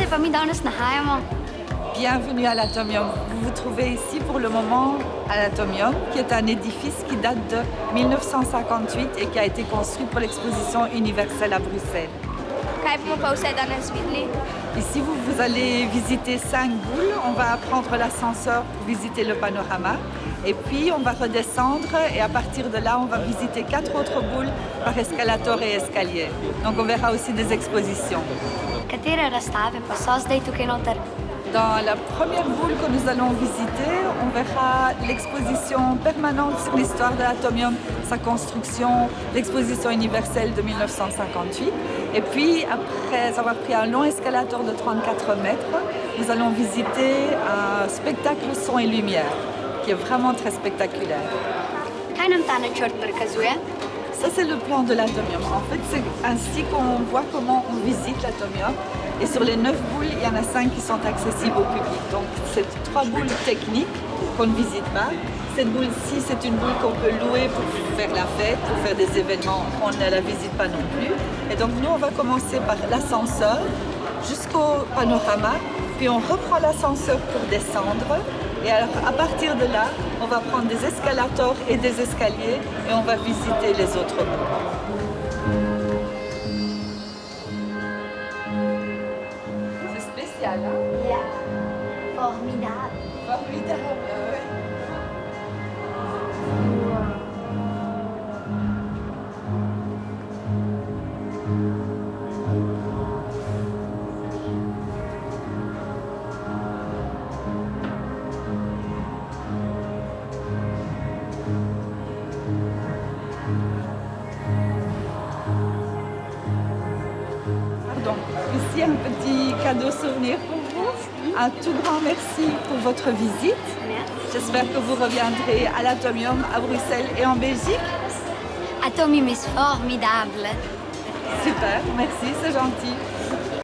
van mi danas na haimo. Bienvenue à l'Atomium. Vous vous trouvez ici pour le moment à l'Atomium, qui est un édifice qui date de 1958 et qui a été construit pour l'exposition universelle à Bruxelles. Ici, vous allez visiter 5 boules. On va prendre l'ascenseur pour visiter le panorama. Et puis, on va redescendre et à partir de là, on va visiter 4 autres boules par escalator et escalier. Donc, on verra aussi des expositions. Katere razstave pa so zdaj tukaj noter? Dans la première boule que nous allons visiter, on verra l'exposition permanente sur l'histoire de l'Atomium, sa construction, l'exposition universelle de 1958. Et puis, après avoir pris un long escalator de 34 mètres, nous allons visiter un spectacle son et lumière, qui est vraiment très spectaculaire. Kaj nam ta načrt prikazuje? Ça, c'est le plan de l'Atomium. En fait, c'est ainsi qu'on voit comment on visite l'Atomium. Et sur les 9 boules, il y en a 5 qui sont accessibles au public. Donc, c'est 3 boules techniques qu'on ne visite pas. Cette boule-ci, c'est une boule qu'on peut louer pour faire la fête, pour faire des événements. On ne la visite pas non plus. Et donc, nous, on va commencer par l'ascenseur jusqu'au panorama. Puis, on reprend l'ascenseur pour descendre. Et alors, à partir de là, on va prendre des escalators et des escaliers et on va visiter les autres boules. C'est spécial, hein? Ja. Formidable. Formidable, oui. Donc, ici un petit cadeau souvenir pour vous. Un tout grand merci pour votre visite. Merci. J'espère que vous reviendrez à l'Atomium à Bruxelles et en Belgique. Atomium is formidable. Super, merci, c'est gentil.